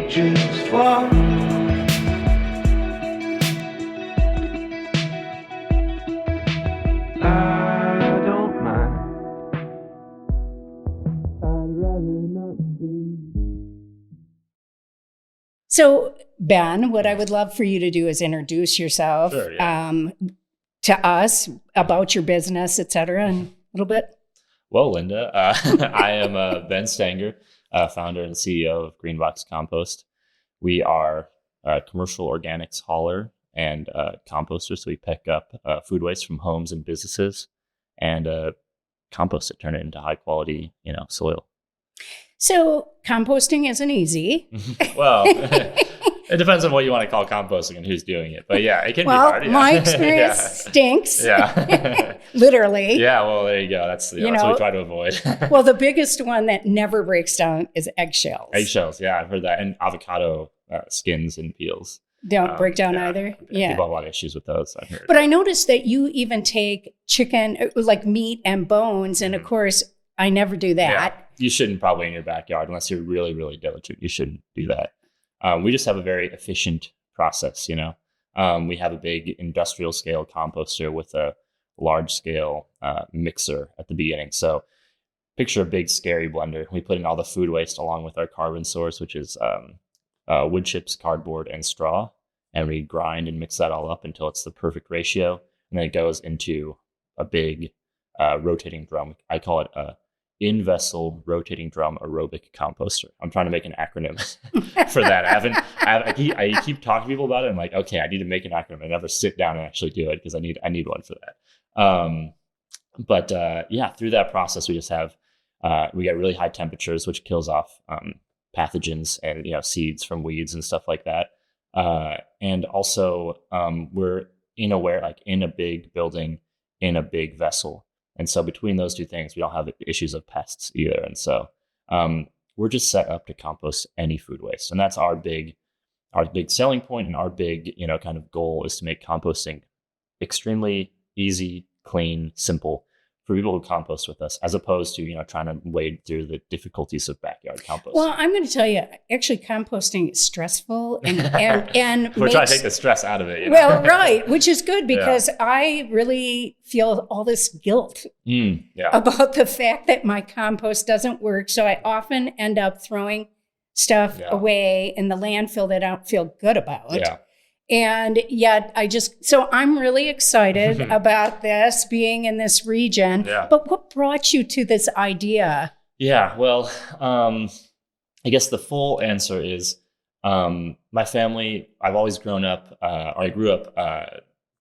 just walk. I don't mind. I'd rather not be. So, Ben, what I would love for you to do is introduce yourself Sure, yeah. to us about your business, et cetera, and a little bit. Well, Linda, I am Ben Stanger, founder and CEO of Greenbox Compost. We are a commercial organics hauler and composter, so we pick up food waste from homes and businesses and compost it, turn it into high quality, soil. So composting isn't easy. Well, it depends on what you want to call composting and who's doing it. But yeah, it can be hard. Yeah. My experience stinks. Yeah. Literally. Yeah, well, there you go. That's what we try to avoid. Well, the biggest one that never breaks down is eggshells. Eggshells, yeah, I've heard that. And avocado skins and peels. Don't break down either. Yeah. People have a lot of issues with those, I've heard. But I noticed that you even take chicken, like meat and bones. And of course, I never do that. Yeah. You shouldn't probably in your backyard unless you're really, really diligent. You shouldn't do that. We just have a very efficient process, We have a big industrial scale composter with a large scale mixer at the beginning. So picture a big scary blender. We put in all the food waste along with our carbon source, which is wood chips, cardboard, and straw. And we grind and mix that all up until it's the perfect ratio. And then it goes into a big rotating drum. I call it a in-vessel rotating drum aerobic composter. I'm trying to make an acronym for that. I keep talking to people about it. I'm like, okay, I need to make an acronym. I never sit down and actually do it because I need one for that. But through that process, we just have, we get really high temperatures, which kills off pathogens and, seeds from weeds and stuff like that. And also we're in a big building in a big vessel. And so between those two things, we don't have issues of pests either. And so we're just set up to compost any food waste. And that's our big selling point, and our big, kind of goal is to make composting extremely easy, clean, simple for people who compost with us, as opposed to, trying to wade through the difficulties of backyard composting. Well, I'm going to tell you, actually, composting is stressful and we're trying to take the stress out of it. Well, right, which is good because I really feel all this guilt about the fact that my compost doesn't work. So I often end up throwing stuff away in the landfill that I don't feel good about. Yeah. And yet so I'm really excited about this being in this region. Yeah. But what brought you to this idea? Yeah, well, I guess the full answer is my family, I've always grown up, or I grew up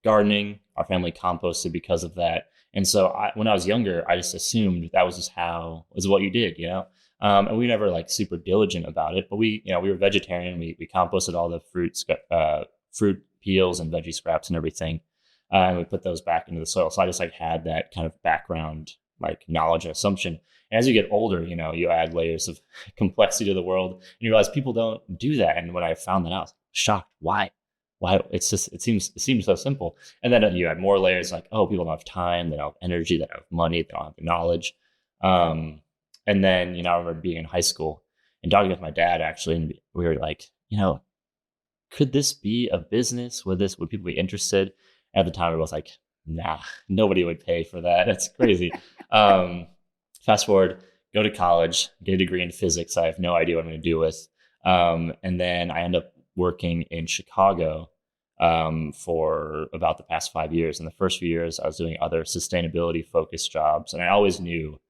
gardening. Our family composted because of that. And so when I was younger, I just assumed that was just was what you did, and we were never super diligent about it, but we were vegetarian. We composted all the fruit peels and veggie scraps and everything. And we put those back into the soil. So I just had that kind of background, knowledge and assumption. And as you get older, you add layers of complexity to the world and you realize people don't do that. And when I found that out, I was shocked. Why? It seems so simple. And then you add more layers people don't have time, they don't have energy, they don't have money, they don't have the knowledge. And then, I remember being in high school and talking with my dad actually, and we were could this be a business? Would people be interested? At the time, it was nah, nobody would pay for that. That's crazy. Fast forward, go to college, get a degree in physics. I have no idea what I'm going to do with. And then I end up working in Chicago for about the past 5 years. In the first few years, I was doing other sustainability focused jobs. And I always knew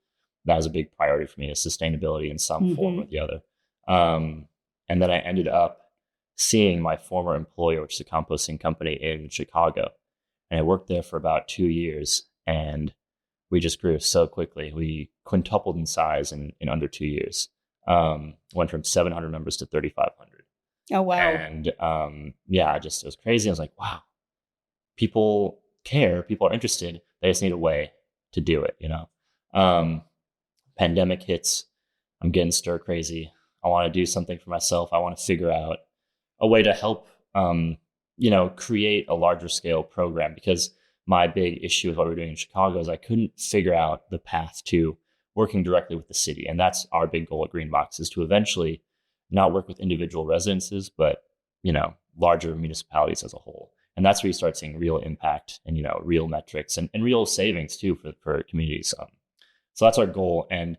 that was a big priority for me, is sustainability in some form or the other. And then I ended up seeing my former employer, which is a composting company in Chicago. And I worked there for about 2 years, and we just grew so quickly. We quintupled in size in under 2 years. Went from 700 members to 3,500. Oh, wow. And it was crazy. I was like, wow, people care, people are interested. They just need a way to do it, Pandemic hits, I'm getting stir crazy. I want to do something for myself. I want to figure out a way to help, create a larger scale program, because my big issue with what we're doing in Chicago is I couldn't figure out the path to working directly with the city. And that's our big goal at Greenbox, is to eventually not work with individual residences, but, larger municipalities as a whole. And that's where you start seeing real impact and, real metrics and real savings too for communities. So that's our goal. And,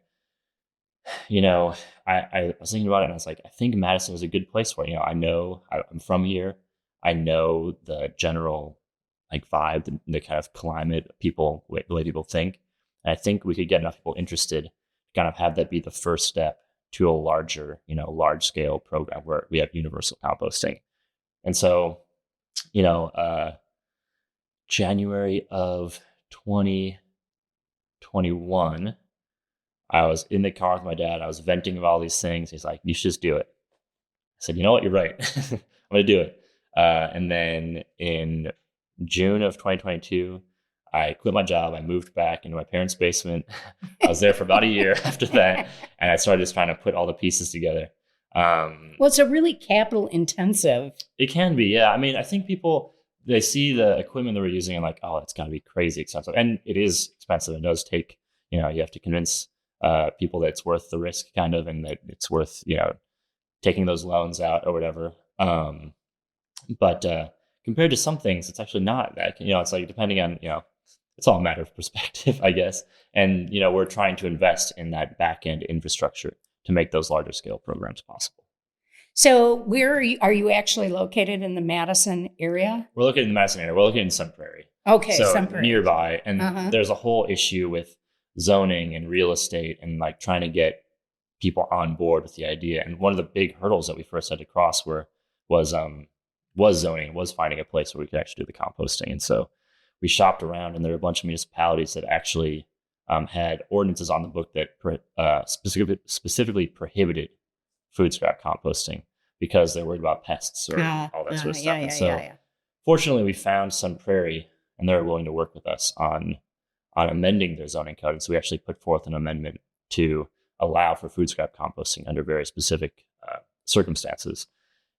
I was thinking about it and I was like, I think Madison is a good place for it. I know I'm from here. I know the general like vibe, the kind of climate, people, the way people think. And I think we could get enough people interested to kind of have that be the first step to a larger, large scale program where we have universal composting. And so, January of 2021, I was in the car with my dad. I was venting about all these things. He's like, you should just do it. I said, you know what? You're right. I'm going to do it. And then in June of 2022, I quit my job. I moved back into my parents' basement. I was there for about a year after that. And I started just trying to put all the pieces together. Well, it's a really capital intensive. It can be, yeah. I mean, I think people, they see the equipment that we're using and like, oh, it's got to be crazy expensive. And it is expensive. It does take, you have to convince people that it's worth the risk kind of, and that it's worth, taking those loans out or whatever. But compared to some things, it's actually not that, it's like depending on, it's all a matter of perspective, I guess. And, we're trying to invest in that back end infrastructure to make those larger scale programs possible. So where are you actually located in the Madison area? We're located in the Madison area. We're located in Sun Prairie. Okay, so Sun Prairie. Nearby. And there's a whole issue with zoning and real estate and like trying to get people on board with the idea. And one of the big hurdles that we first had to cross was zoning, was finding a place where we could actually do the composting. And so we shopped around, and there were a bunch of municipalities that actually had ordinances on the book that specifically prohibited food scrap composting because they're worried about pests or all that sort of stuff. Fortunately, we found Sun Prairie, and they're willing to work with us on amending their zoning code. And so we actually put forth an amendment to allow for food scrap composting under very specific circumstances.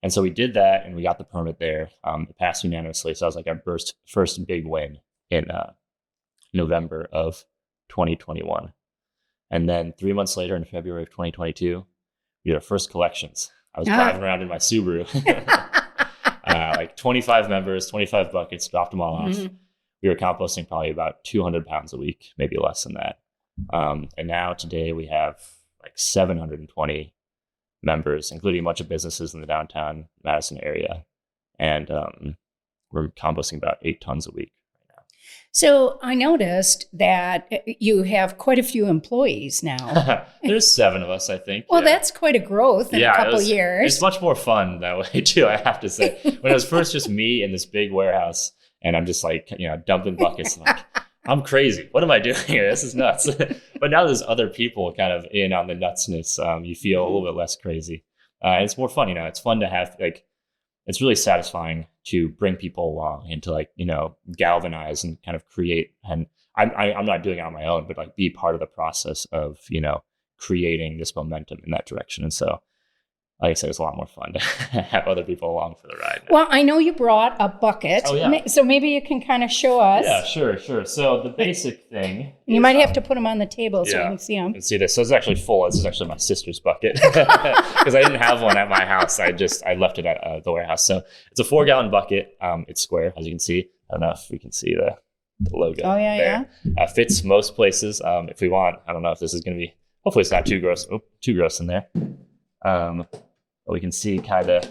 And so we did that, and we got the permit there. It passed unanimously. So that was like our first big win in November of 2021. And then 3 months later, in February of 2022, we did our first collections. I was driving around in my Subaru, like 25 members, 25 buckets, dropped them all off. We were composting probably about 200 pounds a week, maybe less than that. And now today we have like 720 members, including a bunch of businesses in the downtown Madison area. And we're composting about 8 tons a week right now. So I noticed that you have quite a few employees now. There's 7 of us, I think. Well, that's quite a growth in a couple years. It's much more fun that way too, I have to say. When it was first just me in this big warehouse, and I'm just like, dumping buckets, and like, I'm crazy. What am I doing here? This is nuts. But now there's other people kind of in on the nutsness. You feel a little bit less crazy. And it's more fun, it's fun to have, like, it's really satisfying to bring people along and to like, galvanize and kind of create. And I'm not doing it on my own, but like be part of the process of, creating this momentum in that direction. And so, like I said, it's a lot more fun to have other people along for the ride now. Well, I know you brought a bucket. Oh, yeah. So maybe you can kind of show us. Yeah, sure. So the basic thing. You might have to put them on the table so you can see them. You can see this. So it's actually full. This is actually my sister's bucket because I didn't have one at my house. I left it at the warehouse. So it's a 4-gallon bucket. It's square, as you can see. I don't know if we can see the logo. Oh, yeah, there. Fits most places. If we want, I don't know if this is going to be, hopefully it's not too gross. Oh, too gross in there. But we can see kind of,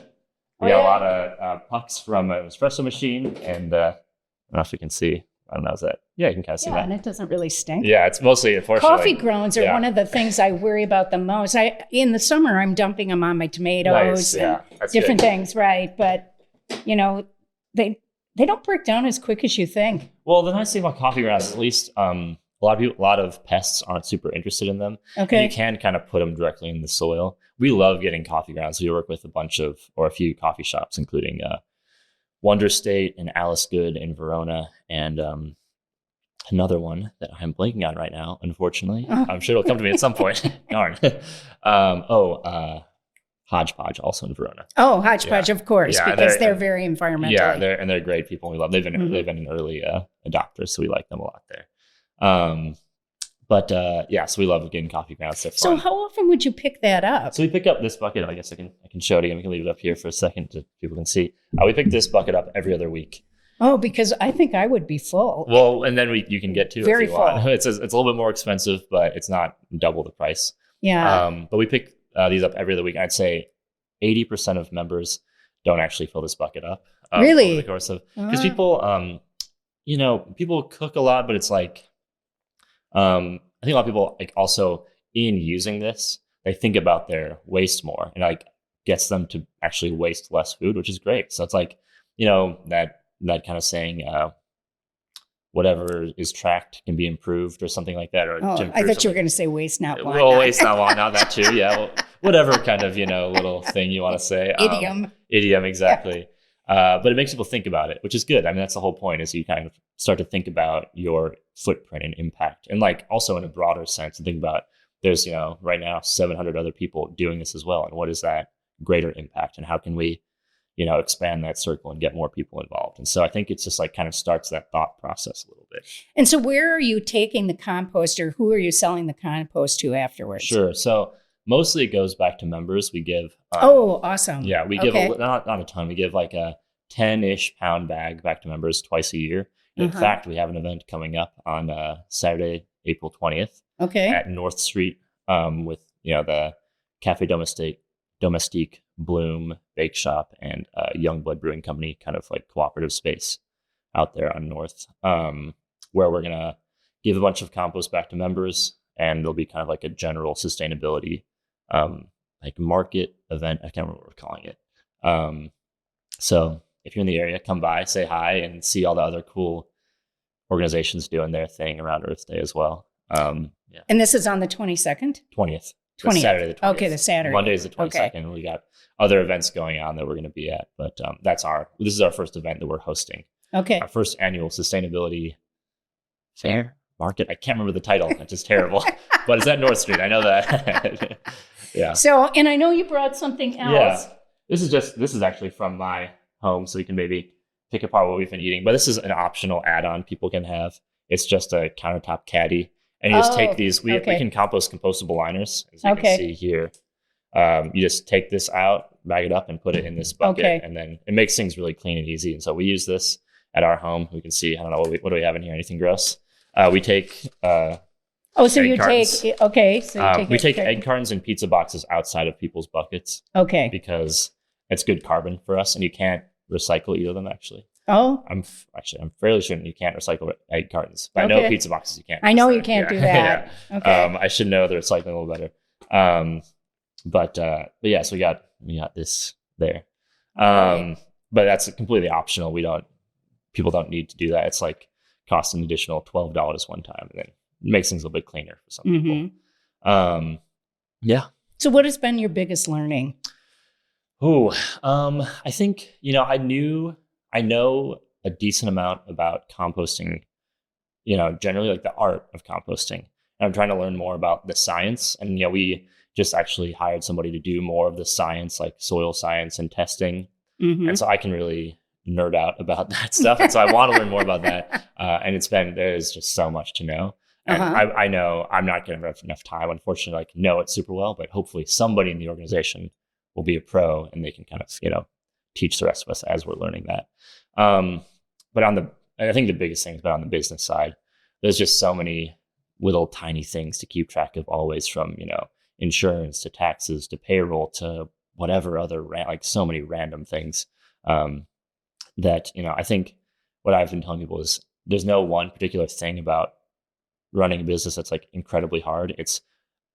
we got a lot of pucks from an espresso machine, and I don't know if you can see. I don't know, is that? Yeah, you can kind of see that. And it doesn't really stink. Yeah, it's mostly, unfortunately. Coffee grounds are one of the things I worry about the most. In the summer, I'm dumping them on my tomatoes and different things, right? But, they don't break down as quick as you think. Well, the nice thing about coffee grounds, at least, a lot of pests aren't super interested in them. Okay. And you can kind of put them directly in the soil. We love getting coffee grounds. We work with a few coffee shops, including Wonder State and Alice Good in Verona, and another one that I'm blanking on right now, unfortunately. I'm sure it'll come to me at some point. Darn. Hodgepodge, also in Verona. Oh, Hodgepodge, of course, because they're very environmental. Yeah, they're great people. We love. They've been an early adopters, so we like them a lot there. But so we love getting coffee grounds. They're fun. So how often would you pick that up? So we pick up this bucket. I guess I can show it again. We can leave it up here for a second so people can see. We pick this bucket up every other week. Oh, because I think I would be full. Well, and then you can get two Very if you full. want. It's a little bit more expensive, but it's not double the price. Yeah. But we pick these up every other week. I'd say 80% of members don't actually fill this bucket up. Really? Over the course of, because people, people cook a lot, but it's like, I think a lot of people like also in using this, they think about their waste more and like gets them to actually waste less food, which is great. So it's like, that kind of saying, whatever is tracked can be improved or something like that. Or I thought you were going to say waste not want. Well, waste not want, not that too. Yeah, well, whatever kind of little thing you want to say. Idiom, exactly. Yeah. But it makes people think about it, which is good. I mean, that's the whole point, is you kind of start to think about your footprint and impact, and like also in a broader sense, and think about there's right now 700 other people doing this as well, and what is that greater impact, and how can we expand that circle and get more people involved. And so I think it's just like kind of starts that thought process a little bit. And so where are you taking the compost, or who are you selling the compost to afterwards? Sure. So mostly it goes back to members. We give. Awesome. Yeah. We give not a ton. We give like a 10-ish pound bag back to members twice a year. In fact, we have an event coming up on Saturday, April 20th. Okay. At North Street with, the Cafe Domestique Bloom Bake Shop and Youngblood Brewing Company, kind of like cooperative space out there on North, where we're going to give a bunch of compost back to members, and there'll be kind of like a general sustainability like market event. I can't remember what we're calling it. So if you're in the area, come by, say hi, and see all the other cool organizations doing their thing around Earth Day as well. Yeah. And this is on the 22nd? 20th. 20th. Saturday the 20th. Okay, the Saturday. Monday is the 22nd. Okay. We got other events going on that we're going to be at, but this is our first event that we're hosting. Okay. Our first annual sustainability fair market. I can't remember the title. It's just terrible. But it's at North Street. I know that. Yeah. So, and I know you brought something else. Yeah. This is actually from my home, so you can maybe pick apart what we've been eating. But this is an optional add-on people can have. It's just a countertop caddy. And you just take these, we can compost compostable liners, as you can see here. You just take this out, bag it up, and put it in this bucket. And then it makes things really clean and easy. And so we use this at our home. We can see, I don't know, what do we have in here? Anything gross? We take so you cartons. take, okay. So we take egg cartons and pizza boxes outside of people's buckets. Okay. Because it's good carbon for us, and you can't recycle either of them, actually. Oh, I'm fairly sure you can't recycle egg cartons. But I know pizza boxes you can't. I know you can't do that. Yeah. Okay. I should know the recycling a little better. But yeah, so we got this there. But that's completely optional. People don't need to do that. It's like costs an additional $12 one time, and then it makes things a little bit cleaner for some people. Yeah. So what has been your biggest learning? I think, I know a decent amount about composting, generally like the art of composting. And I'm trying to learn more about the science. And, we just actually hired somebody to do more of the science, like soil science and testing. And so I can really nerd out about that stuff. And so I want to learn more about that. And there's just so much to know. And I know I'm not going to have enough time, unfortunately, know it super well, but hopefully somebody in the organization will be a pro and they can kind of, teach the rest of us as we're learning that. But I think the biggest thing is about on the business side, there's just so many little tiny things to keep track of always, from, insurance to taxes to payroll to whatever other, so many random things, that, I think what I've been telling people is there's no one particular thing about running a business that's incredibly hard. It's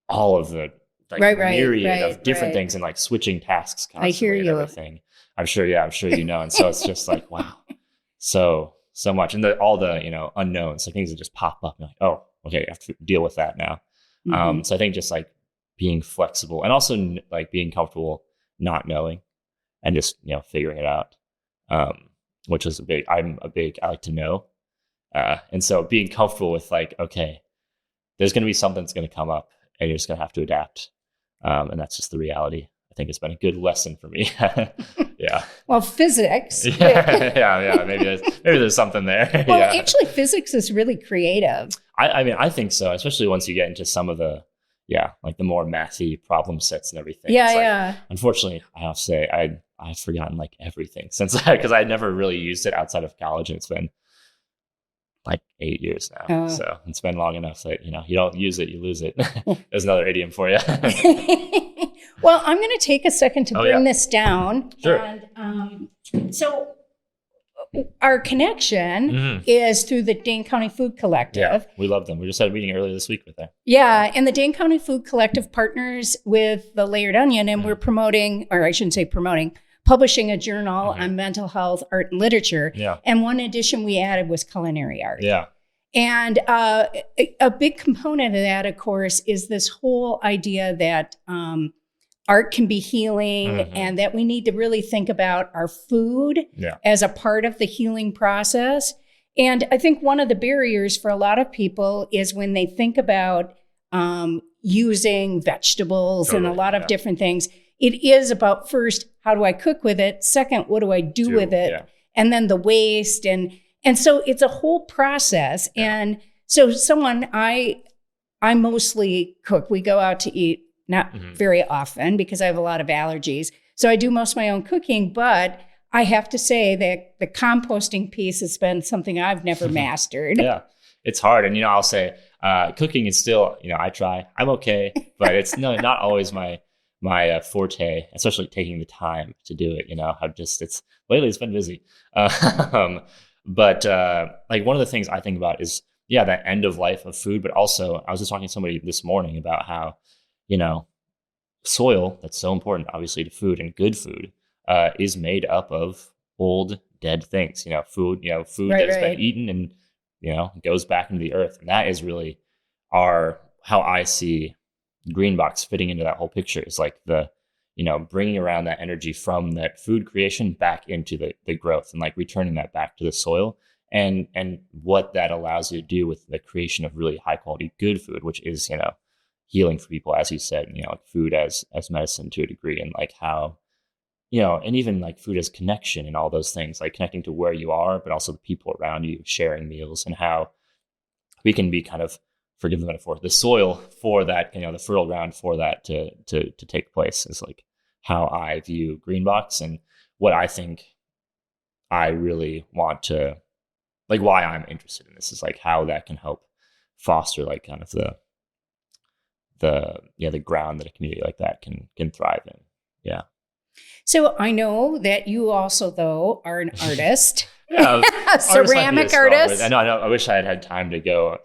all of the myriad of different things, and switching tasks constantly. I hear you. Everything. I'm sure you know. And so it's just wow, so much, and all the unknowns, things that just pop up. And oh, okay, I have to deal with that now. So I think just being flexible, and also being comfortable not knowing, and just figuring it out, which is I like to know, and so being comfortable with okay, there's going to be something that's going to come up, and you're just going to have to adapt. And that's just the reality. I think it's been a good lesson for me. Yeah. Well, physics. Yeah. Maybe there's something there. Well, actually, physics is really creative. I mean, I think so, especially once you get into some of the, like the more mathy problem sets and everything. Yeah. Unfortunately, I have to say, I've forgotten like everything since because I never really used it outside of college, and it's been like 8 years now. So it's been long enough that, you don't use it, you lose it. There's another idiom for you. Well, I'm going to take a second to bring this down. Sure. And so our connection is through the Dane County Food Collective. Yeah, we love them. We just had a meeting earlier this week with them. Yeah, and the Dane County Food Collective partners with the Layered Onion, and we're promoting, or I shouldn't say promoting, publishing a journal on mental health, art, and literature. Yeah. And one addition we added was culinary art. Yeah. And a big component of that, of course, is this whole idea that art can be healing and that we need to really think about our food as a part of the healing process. And I think one of the barriers for a lot of people is when they think about using vegetables and a lot of different things. It is about, first, how do I cook with it? Second, what do I do with it? Yeah. And then the waste. And so it's a whole process. Yeah. And so I mostly cook. We go out to eat, not very often because I have a lot of allergies. So I do most of my own cooking, but I have to say that the composting piece has been something I've never mastered. Yeah, it's hard. And, I'll say cooking is still, I try. I'm okay, but it's not always my forte, especially taking the time to do it. Lately it's been busy. But like one of the things I think about is, that end of life of food, but also I was just talking to somebody this morning about how, soil that's so important, obviously, to food and good food is made up of old, dead things, food that's been eaten and, goes back into the earth. And that is really how I see Green Box fitting into that whole picture, is like the, bringing around that energy from that food creation back into the growth and like returning that back to the soil and what that allows you to do with the creation of really high quality, good food, which is, healing for people, as you said, like food as medicine to a degree, and like how, and even like food as connection and all those things, like connecting to where you are, but also the people around you, sharing meals, and how we can be kind of, forgive the metaphor, the soil for that, the fertile ground for that to take place, is like how I view Green Box and what I think I really want to, like why I'm interested in this is like how that can help foster like kind of the ground that a community like that can thrive in. Yeah. So I know that you also, though, are an artist. A ceramic artist. I know. I wish I had had time to go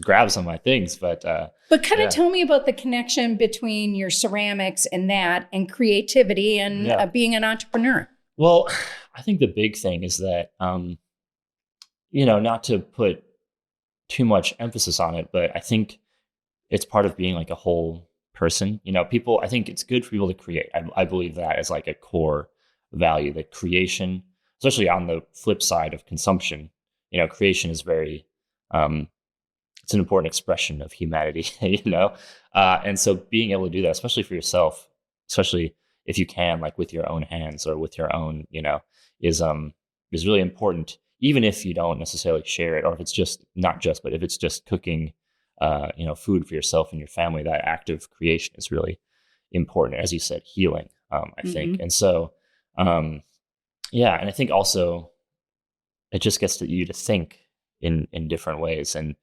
grab some of my things, but kind of tell me about the connection between your ceramics and that, and creativity, and being an entrepreneur. Well, I think the big thing is that, not to put too much emphasis on it, but I think it's part of being like a whole person. I think it's good for people to create. I believe that as like a core value, that creation, especially on the flip side of consumption, creation is very, it's an important expression of humanity, and so being able to do that, especially for yourself, especially if you can, like with your own hands or with your own, is really important, even if you don't necessarily share it, or if it's just but if it's just cooking, food for yourself and your family. That act of creation is really important, as you said, healing, I think. And so, and I think also it just gets you to think in different ways, and,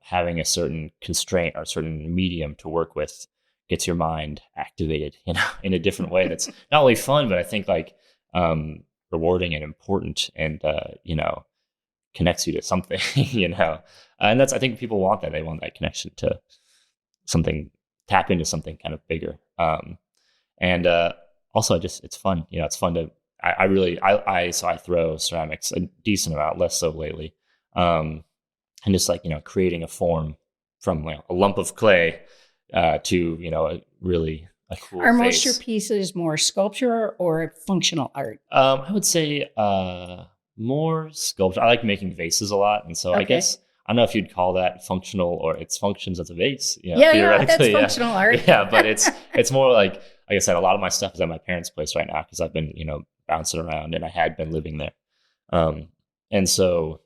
having a certain constraint or a certain medium to work with gets your mind activated, in a different way. That's not only fun, but I think like, rewarding and important, and, connects you to something, and that's, I think people want that. They want that connection to something, tap into something kind of bigger. And also it's fun, it's fun to, I throw ceramics a decent amount, less so lately. And just like, creating a form from a lump of clay, to, a really a cool Are face. most your pieces more sculpture or functional art? I would say, more sculpture. I like making vases a lot. And so I guess I don't know if you'd call that functional or it functions as a vase. Yeah, that's functional art. Yeah, but it's more like I said, a lot of my stuff is at my parents' place right now because I've been, bouncing around and I had been living there. And so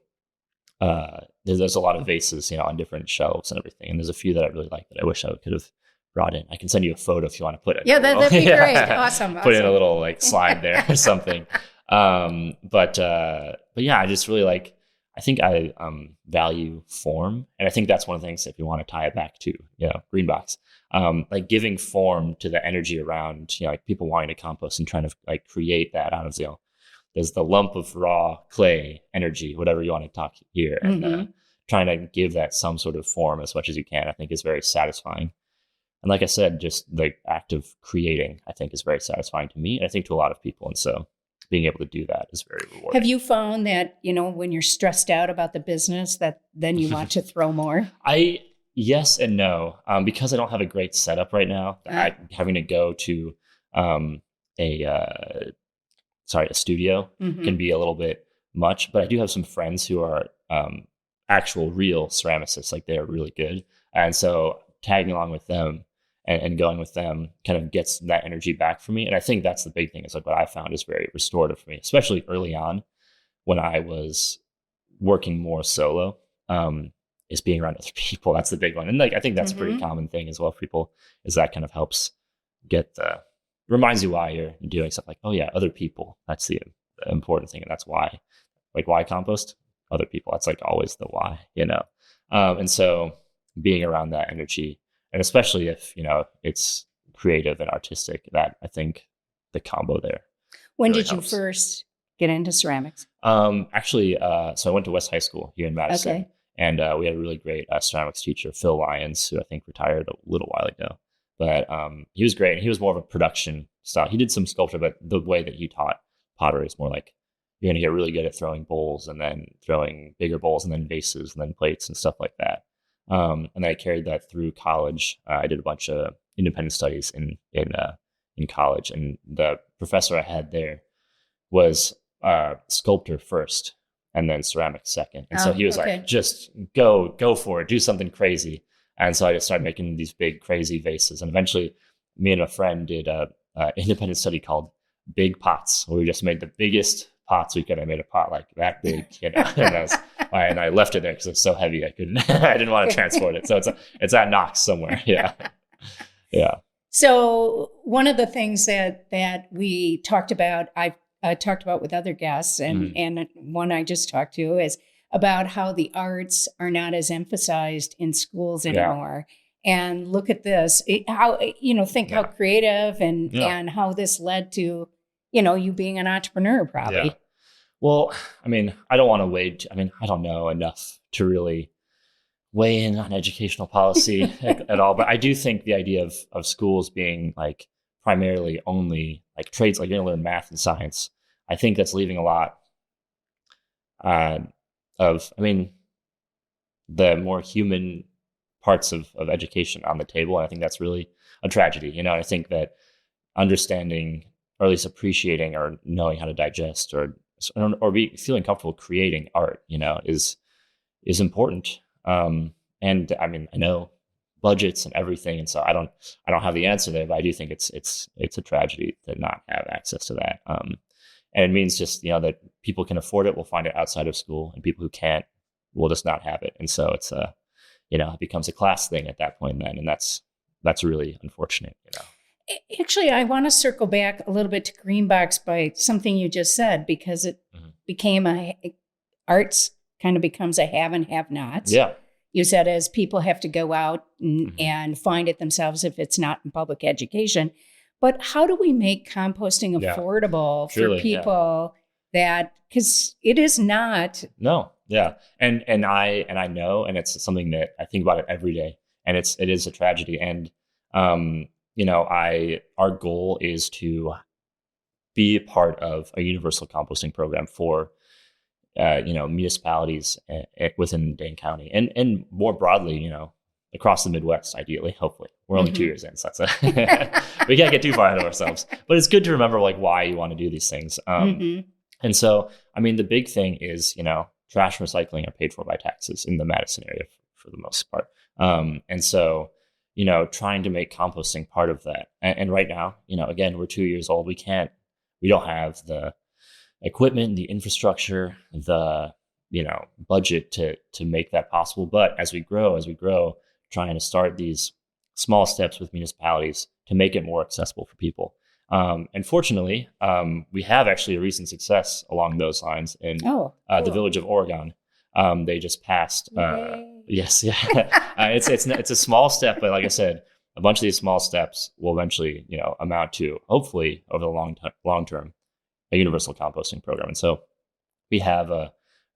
there's a lot of vases, on different shelves and everything. And there's a few that I really like that I wish I could have brought in. I can send you a photo if you want to put it. Yeah, that'd be great. Awesome. Put in a little like slide there or something. But yeah, I just really I think I value form. And I think that's one of the things, if you want to tie it back to, Green Box, like giving form to the energy around, like people wanting to compost and trying to like create that out of, there's the lump of raw clay energy, whatever you want to talk here. And trying to give that some sort of form as much as you can, I think is very satisfying. And like I said, just the act of creating, I think is very satisfying to me. And I think to a lot of people. And so being able to do that is very rewarding. Have you found that, when you're stressed out about the business, that then you want to throw more? Yes and no. Because I don't have a great setup right now, having to go to a studio can be a little bit much. But I do have some friends who are actual real ceramicists, like they're really good. And so tagging along with them and going with them kind of gets that energy back for me. And I think that's the big thing, is like what I found is very restorative for me, especially early on when I was working more solo, is being around other people. That's the big one. And like, I think that's a pretty common thing as well for people, is that kind of helps reminds you why you're doing stuff, like, oh yeah, other people. That's the important thing. And that's why, like, why compost? Other people. That's like always the why, And so being around that energy, and especially if, it's creative and artistic, that I think the combo there. When really did helps. You first get into ceramics? Actually, so I went to West High School here in Madison. Okay. And we had a really great ceramics teacher, Phil Lyons, who I think retired a little while ago. But he was great. And he was more of a production style. He did some sculpture, but the way that he taught pottery is more like, you're going to get really good at throwing bowls, and then throwing bigger bowls, and then vases, and then plates and stuff like that. And then I carried that through college. I did a bunch of independent studies in college, and the professor I had there was sculptor first, and then ceramics second. And so he was like, just go for it, do something crazy. And so I just started making these big, crazy vases. And eventually, me and a friend did a independent study called Big Pots, where we just made the biggest pots we could. I made a pot like that big, and I left it there because it's so heavy. I didn't want to transport it. So it's at Knox somewhere. Yeah. Yeah. So one of the things that we talked about, I've talked about with other guests, and one I just talked to, is about how the arts are not as emphasized in schools anymore. Yeah. And look at this, how creative and how this led to, you being an entrepreneur probably. Yeah. Well, I mean, I don't want to I don't know enough to really weigh in on educational policy at all. But I do think the idea of schools being like primarily only like trades, like you're going to learn math and science, I think that's leaving a lot the more human parts of education on the table. And I think that's really a tragedy. I think that understanding, or at least appreciating, or knowing how to digest, or be feeling comfortable creating art, is important. And I mean, I know budgets and everything, and so I don't have the answer there, but I do think it's a tragedy to not have access to that. And it means just, that people can afford it will find it outside of school, and people who can't will just not have it. And so it's it becomes a class thing at that point then, and that's really unfortunate. Actually, I want to circle back a little bit to Green Box by something you just said, because it became arts kind of becomes a have and have nots. Yeah. You said as people have to go out and find it themselves if it's not in public education. But how do we make composting affordable for people that, because it is not. No. Yeah. And I know, and it's something that I think about it every day, and it is a tragedy. And, our goal is to be a part of a universal composting program for, municipalities within Dane County, and more broadly, across the Midwest, ideally, hopefully. We're only 2 years in, so that's we can't get too far ahead of ourselves. But it's good to remember like why you want to do these things. And so, I mean, the big thing is, trash and recycling are paid for by taxes in the Madison area for the most part. And so, trying to make composting part of that. And right now, again, we're 2 years old. We don't have the equipment, the infrastructure, the, budget to make that possible. But as we grow, trying to start these small steps with municipalities to make it more accessible for people. And fortunately, we have actually a recent success along those lines in cool. The village of Oregon. They just passed. Yes, yeah. It's a small step, but like I said, a bunch of these small steps will eventually, amount to, hopefully, over the long term, a universal composting program. And so we have a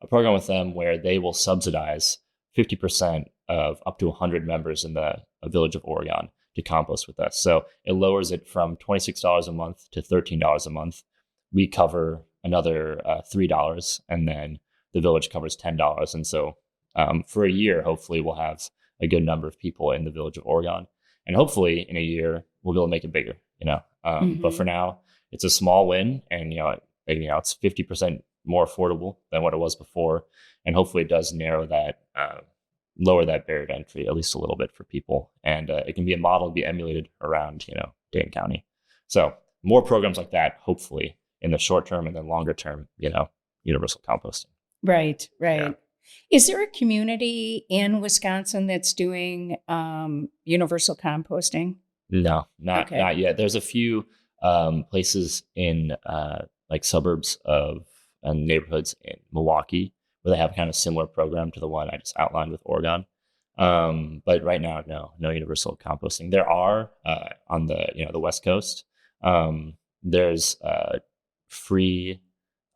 program with them where they will subsidize 50% of up to 100 members in the village of Oregon to compost with us. So it lowers it from $26 a month to $13 a month. We cover another $3, and then the village covers $10. And so for a year, hopefully we'll have a good number of people in the village of Oregon. And hopefully in a year, we'll be able to make it bigger, But for now, it's a small win, and, it's 50% more affordable than what it was before. And hopefully it does narrow that, lower that barrier to entry at least a little bit for people. And it can be a model to be emulated around, Dane County. So more programs like that, hopefully in the short term, and then longer term, universal composting. Right. Yeah. Is there a community in Wisconsin that's doing universal composting? No, not yet. There's a few places in like suburbs of neighborhoods in Milwaukee where they have kind of similar program to the one I just outlined with Oregon. But right now, no universal composting. There are on the the West Coast. There's free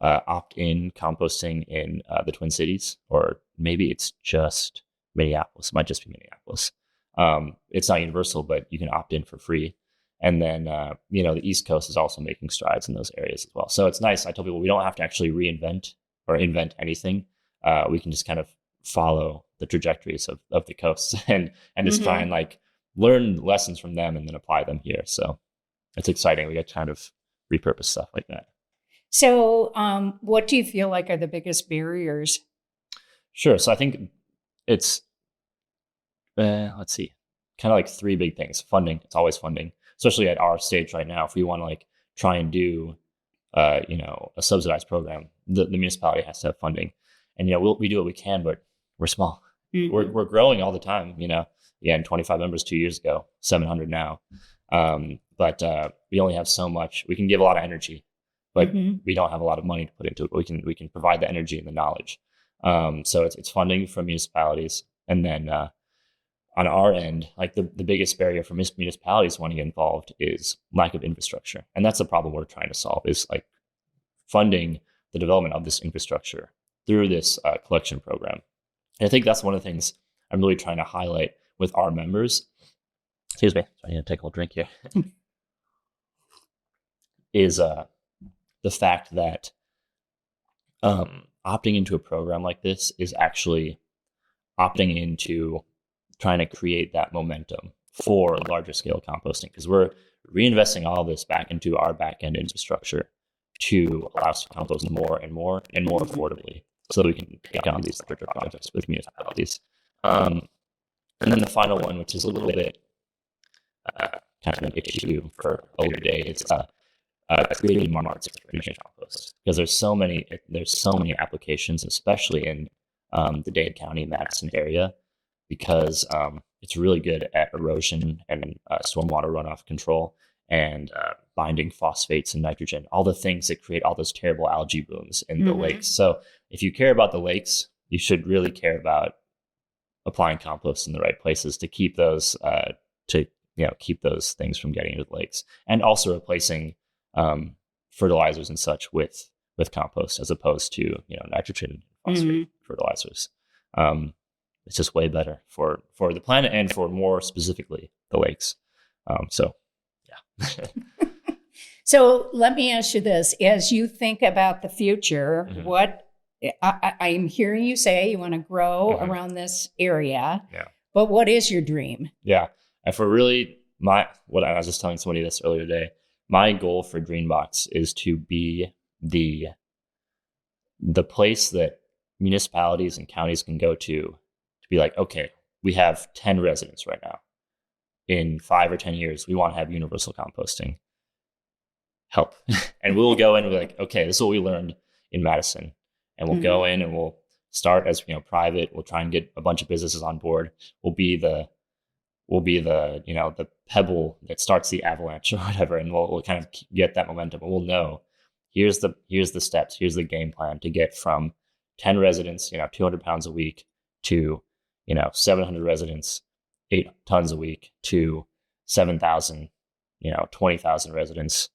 opt-in composting in the Twin Cities, or maybe it's just Minneapolis. It might just be Minneapolis. It's not universal, but you can opt in for free. And then, the East Coast is also making strides in those areas as well. So it's nice. I tell people we don't have to actually reinvent or invent anything. We can just kind of follow the trajectories of the coasts and just try and learn lessons from them and then apply them here. So it's exciting. We get to kind of repurpose stuff like that. So what do you feel like are the biggest barriers? Sure. So I think it's, let's see, kind of like three big things. Funding. It's always funding, especially at our stage right now. If we want to try and do, a subsidized program, the municipality has to have funding. And, we do what we can, but we're small. Mm-hmm. We're growing all the time, Again, 25 members 2 years ago, 700 now. But we only have so much. We can give a lot of energy, but we don't have a lot of money to put into it. But we can provide the energy and the knowledge. So it's funding from municipalities. And then on our end, the biggest barrier for municipalities wanting to get involved is lack of infrastructure. And that's the problem we're trying to solve, is funding the development of this infrastructure through this collection program. And I think that's one of the things I'm really trying to highlight with our members. Excuse me, I need to take a little drink here. Is the fact that opting into a program like this is actually opting into trying to create that momentum for larger scale composting, because we're reinvesting all of this back into our back end infrastructure to allow us to compost more and more and more affordably, so that we can take on these larger projects with municipalities. And then the final one, which is a little bit kind of an issue for a later day, is creating markets for finished compost, because there's so many applications, especially in the Dane County, Madison area, because it's really good at erosion and stormwater runoff control and binding phosphates and nitrogen, all the things that create all those terrible algae blooms in the lakes. So if you care about the lakes, you should really care about applying compost in the right places to keep those keep those things from getting into the lakes, and also replacing fertilizers and such with compost, as opposed to nitrogen phosphate fertilizers. It's just way better for the planet and for, more specifically, the lakes. So So let me ask you this: as you think about the future, what I'm hearing you say, you want to grow around this area. Yeah. But what is your dream? Yeah. And for really what I was just telling somebody this earlier today, my goal for Greenbox is to be the place that municipalities and counties can go to be like, okay, we have 10 residents right now. In 5 or 10 years, we want to have universal composting. Help. And we'll go in and be like, okay, this is what we learned in Madison. And we'll go in and we'll start as, private. We'll try and get a bunch of businesses on board. We'll be the the pebble that starts the avalanche or whatever. And we'll kind of get that momentum. And we'll know here's the steps, here's the game plan to get from 10 residents, 200 pounds a week to, 700 residents, 8 tons a week to 7,000, 20,000 residents,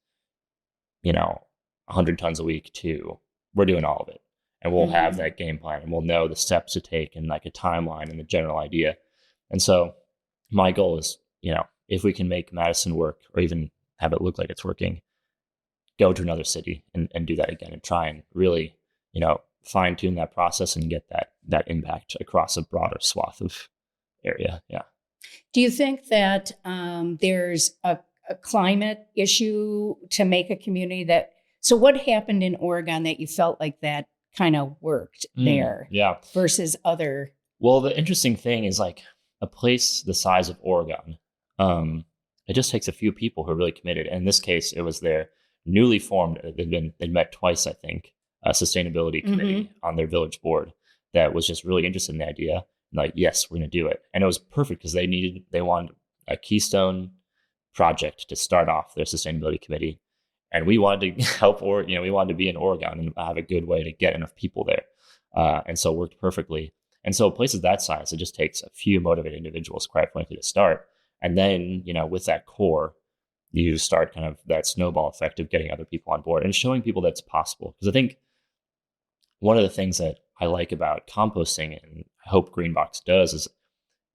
100 tons a week to, we're doing all of it. And we'll have that game plan and we'll know the steps to take and like a timeline and the general idea. And so my goal is, if we can make Madison work or even have it look like it's working, go to another city and do that again and try and really, fine tune that process and get that impact across a broader swath of area. Yeah. Do you think that there's a climate issue to make a community so what happened in Oregon that you felt like that kind of worked there versus other? Well, the interesting thing is like a place the size of Oregon, it just takes a few people who are really committed. And in this case, it was their newly formed, they'd met twice, I think, a sustainability committee on their village board that was just really interested in the idea. Like, yes, we're going to do it. And it was perfect because they wanted a keystone project to start off their sustainability committee. And we wanted to help, we wanted to be in Oregon and have a good way to get enough people there. And so it worked perfectly. And so places that size, it just takes a few motivated individuals, quite frankly, to start. And then, with that core, you start kind of that snowball effect of getting other people on board and showing people that's possible. Because I think one of the things that I like about composting, and I hope Greenbox does, is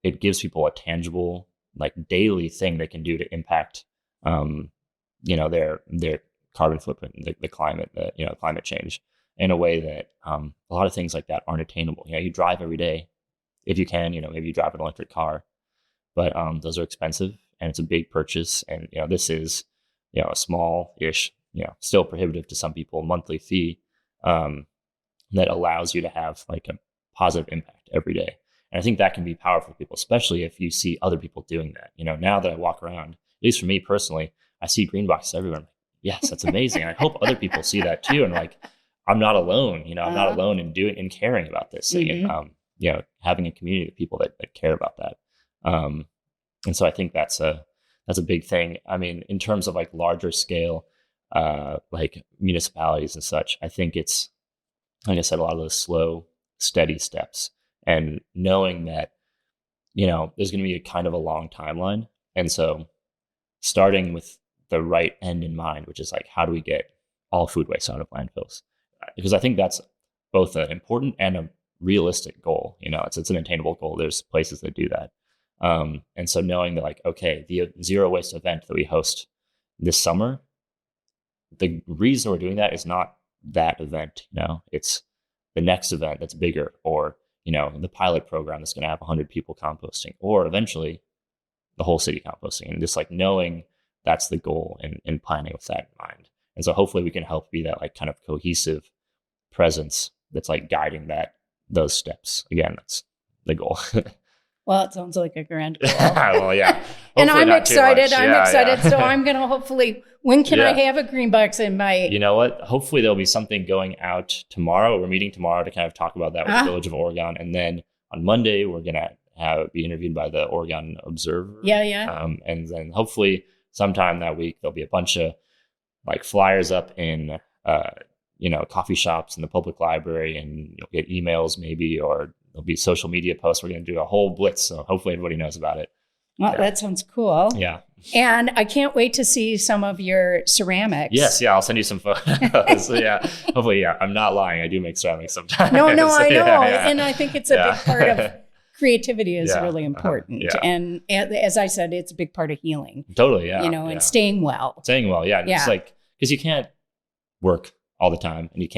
it gives people a tangible, like daily thing they can do to impact, their carbon footprint, the climate, climate change in a way that a lot of things like that aren't attainable. You drive every day, if you can, maybe you drive an electric car, but those are expensive and it's a big purchase. And, this is, a small-ish, still prohibitive to some people, monthly fee that allows you to have like a positive impact every day. And I think that can be powerful for people, especially if you see other people doing that. Now that I walk around, at least for me personally, I see green boxes everywhere. I'm like, yes, that's amazing. I hope other people see that too. And like, I'm not alone, I'm not alone in doing and caring about this. And, having a community of people that care about that. And so I think that's a big thing. I mean, in terms of like larger scale, like municipalities and such, I think it's, like I said, a lot of those slow, steady steps and knowing that, there's going to be a kind of a long timeline. And so starting with the right end in mind, which is like, how do we get all food waste out of landfills? Because I think that's both an important and a realistic goal. It's an attainable goal. There's places that do that. And so knowing that like, okay, the zero waste event that we host this summer, the reason we're doing that is not that event, it's the next event that's bigger, or, the pilot program that's going to have 100 people composting, or eventually the whole city composting. And just like knowing that's the goal and planning with that in mind. And so hopefully we can help be that like kind of cohesive presence that's like guiding those steps. Again, that's the goal. Well, it sounds like a grand goal. Well, yeah. And I'm excited. I'm excited. So I'm going to hopefully, when can I have a green box in my... You know what? Hopefully there'll be something going out tomorrow. We're meeting tomorrow to kind of talk about that with the Village of Oregon. And then on Monday, we're going to be interviewed by the Oregon Observer. Yeah. And then hopefully sometime that week, there'll be a bunch of like flyers up in, coffee shops and the public library, and you'll get emails maybe, or there'll be social media posts. We're going to do a whole blitz. So hopefully everybody knows about it. Well, that sounds cool. Yeah. And I can't wait to see some of your ceramics. Yes. Yeah. I'll send you some photos. So, yeah. Hopefully, yeah. I'm not lying. I do make ceramics sometimes. No, I know. Yeah. And I think it's a big part of creativity is really important. And as I said, it's a big part of healing. Totally. Yeah. And staying well. Yeah. It's like, because you can't work all the time, and you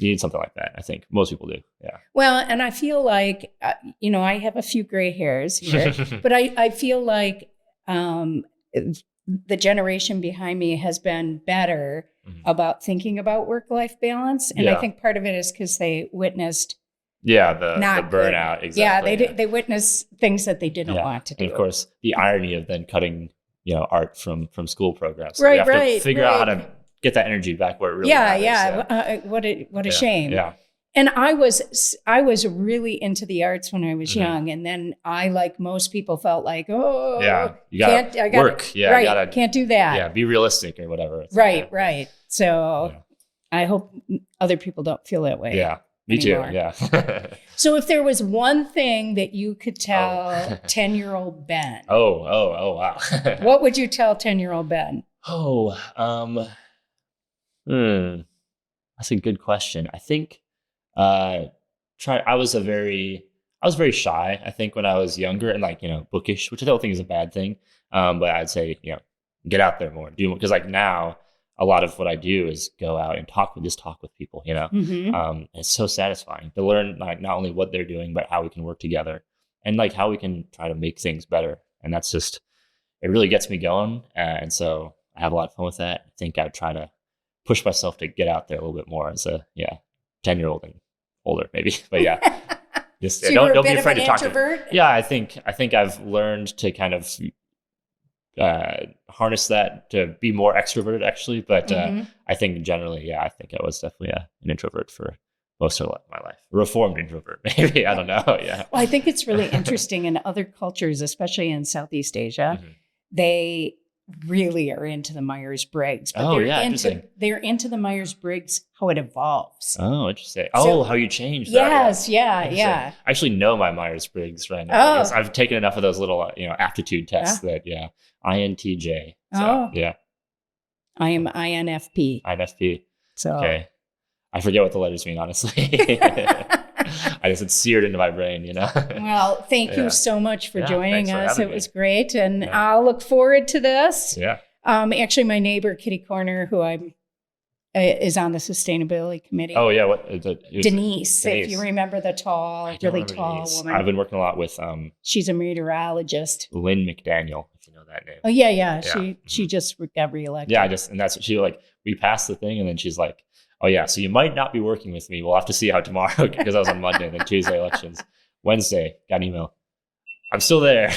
need something like that. I think most people do. Yeah. Well, and I feel like, I have a few gray hairs here, but I feel like the generation behind me has been better about thinking about work-life balance. And I think part of it is because they witnessed the burnout. Exactly. Yeah, they witnessed things that they didn't want to do. And of course, the irony of then cutting, art from school programs. So right, we have right. to figure out how to get that energy back where it really matters. What a shame. Yeah. And I was really into the arts when I was young, and then I, like most people, felt like, you gotta work. Yeah, right, can't do that. Yeah, be realistic or whatever. Right. So I hope other people don't feel that way. Yeah, me anymore. too. Yeah. So if there was one thing that you could tell 10-year-old Ben, oh wow, what would you tell 10-year-old Ben? That's a good question. I think. I was very shy, I think, when I was younger and bookish, which I don't think is a bad thing. But I'd say, get out there more, do, because now a lot of what I do is go out and talk with people, it's so satisfying to learn not only what they're doing, but how we can work together and how we can try to make things better. And that's just, it really gets me going. And so I have a lot of fun with that. I think I'd try to push myself to get out there a little bit more as a 10-year-old and older maybe, but just so don't be afraid to talk introvert? I think I've learned to kind of harness that to be more extroverted actually, but I think generally I think I was definitely an introvert for most of my life. A reformed introvert maybe, I don't know. Well, I think it's really interesting in other cultures, especially in Southeast Asia, they really are into the Myers-Briggs. But interesting. They're into the Myers-Briggs, how it evolves. Oh, interesting. So, how you change that. Yes, yeah. I actually know my Myers-Briggs right now. I've taken enough of those little, aptitude tests that, INTJ. So, I am INFP. INFP. So. Okay. I forget what the letters mean, honestly. I guess it's seared into my brain, Well, thank you so much for joining us. It was great. And I'll look forward to this. Yeah. Actually, my neighbor, Kitty Corner, who is on the sustainability committee. Oh, yeah. What is it? Denise, if you remember the really tall woman. I've been working a lot with... she's a meteorologist. Lynn McDaniel, if you know that name. Oh, yeah. She just got reelected. Yeah, and that's what she, we passed the thing, and then she's like, oh, yeah, so you might not be working with me. We'll have to see how tomorrow, because I was on Monday and then Tuesday elections. Wednesday, got an email. I'm still there.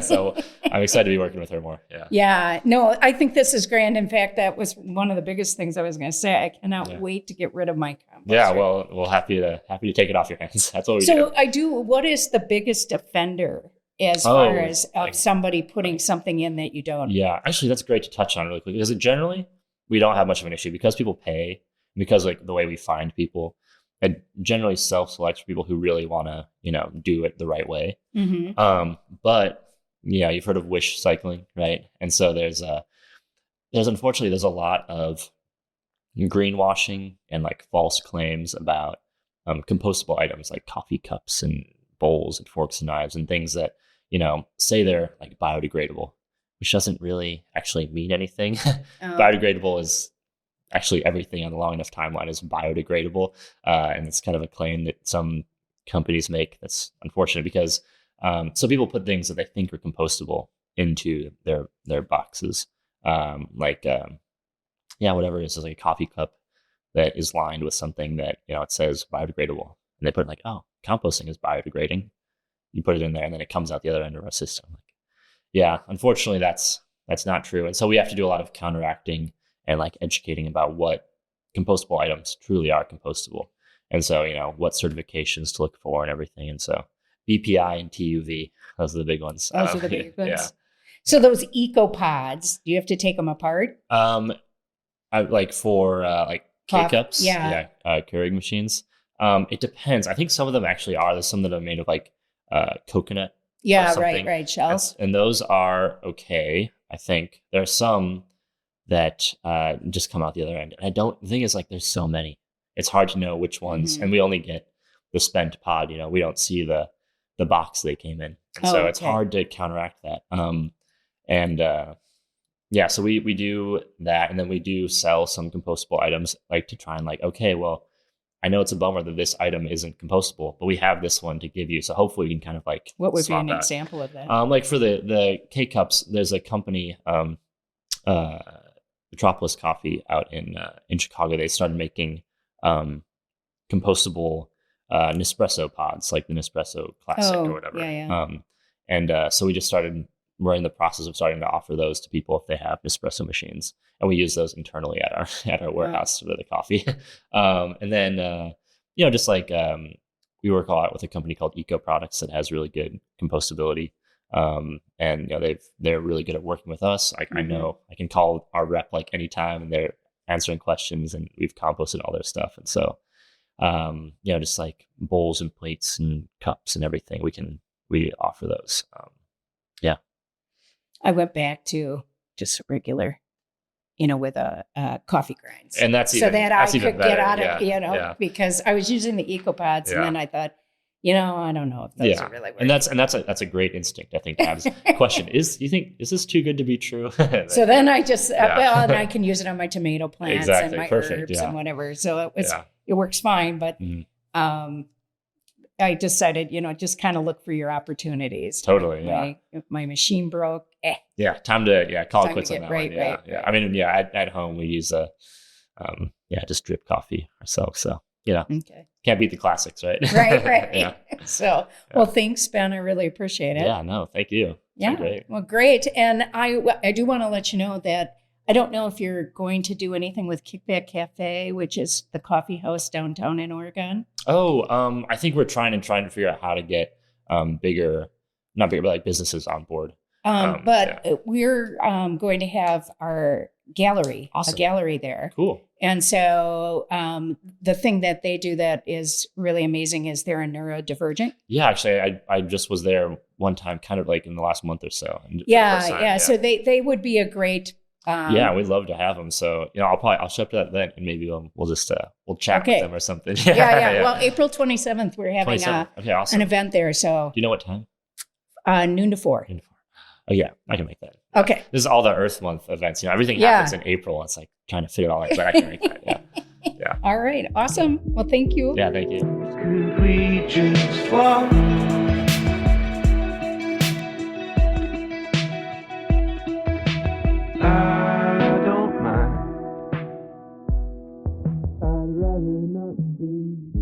So I'm excited to be working with her more. Yeah. No, I think this is grand. In fact, that was one of the biggest things I was going to say. I cannot wait to get rid of my composter. Yeah, well, we're happy to take it off your hands. That's what we do. So I do. What is the biggest offender as far as somebody putting something in that you don't? Yeah, actually, that's great to touch on really quick, because generally we don't have much of an issue because people pay. Because the way we find people, it generally self-selects people who really want to, do it the right way. But you've heard of wish cycling, right? And so there's unfortunately a lot of greenwashing and false claims about compostable items like coffee cups and bowls and forks and knives and things that say they're biodegradable, which doesn't really actually mean anything. Biodegradable is actually everything on the long enough timeline is biodegradable. And it's kind of a claim that some companies make that's unfortunate because so people put things that they think are compostable into their boxes. Whatever it is like a coffee cup that is lined with something that, it says biodegradable. And they put composting is biodegrading. You put it in there and then it comes out the other end of our system. Unfortunately that's not true. And so we have to do a lot of counteracting and educating about what compostable items truly are compostable. And so, what certifications to look for and everything. And so BPI and TUV, those are the big ones. Those are the big ones. Yeah. So those ecopods, do you have to take them apart? For K-cups, Keurig machines. It depends. I think some of them actually are. There's some that are made of coconut. Yeah, right. Shells. And those are okay. I think there are some that just come out the other end. And the thing is there's so many. It's hard to know which ones. And we only get the spent pod, we don't see the box they came in. And so it's hard to counteract that. So we do that. And then we do sell some compostable items to try and I know it's a bummer that this item isn't compostable, but we have this one to give you. So hopefully we can kind of like what would be swap an out. example of that? Like for the K-Cups, there's a company, Metropolis Coffee out in Chicago. They started making compostable Nespresso pods, like the Nespresso Classic or whatever. So we just started. We're in the process of starting to offer those to people if they have Nespresso machines, and we use those internally at our warehouse for the coffee. And then just like we work a lot with a company called Eco Products that has really good compostability. And they're really good at working with us. I know I can call our rep like anytime, and they're answering questions, and we've composted all their stuff. And so, just like bowls and plates and cups and everything, we offer those. I went back to just regular, with a coffee grinds, and that's so that I could better. get out of because I was This Eco Pods, and then I thought, I don't know if those are really working. And that's a great instinct, I think, to have. Question is this too good to be true? So then I just and I can use it on my tomato plants and my Perfect. herbs and whatever. So it works fine, but I decided, just kind of look for your opportunities. Totally, yeah. If my machine broke, Yeah, time to call it quits on that right, one. Right. I mean, at home we use just drip coffee ourselves. So can't beat the classics, right? Right. So, well, thanks, Ben. I really appreciate it. Yeah, no, thank you. Great. Well, great. And I do want to let you know that I don't know if you're going to do anything with Kickback Cafe, which is the coffee house downtown in Oregon. Oh, I think we're trying to figure out how to get not bigger, but like businesses on board. We're going to have our gallery, a gallery there. Cool. And so the thing that they do that is really amazing is they're a neurodivergent. Yeah, actually, I just was there one time, kind of like in the last month or so. Yeah. So they would be a great. We'd love to have them. So I'll show up to that event, and maybe we'll just we'll chat with them or something. Yeah. Well, April 27th, we're having awesome. an event there. So do you know what time? Noon to 4. Oh yeah, I can make that. Okay. This is all the Earth Month events. Everything happens in April. It's like trying to fit it all in, but I can make that. Yeah. All right. Awesome. Well, thank you. Yeah, thank you. Could we just walk? I don't mind. I'd rather not be.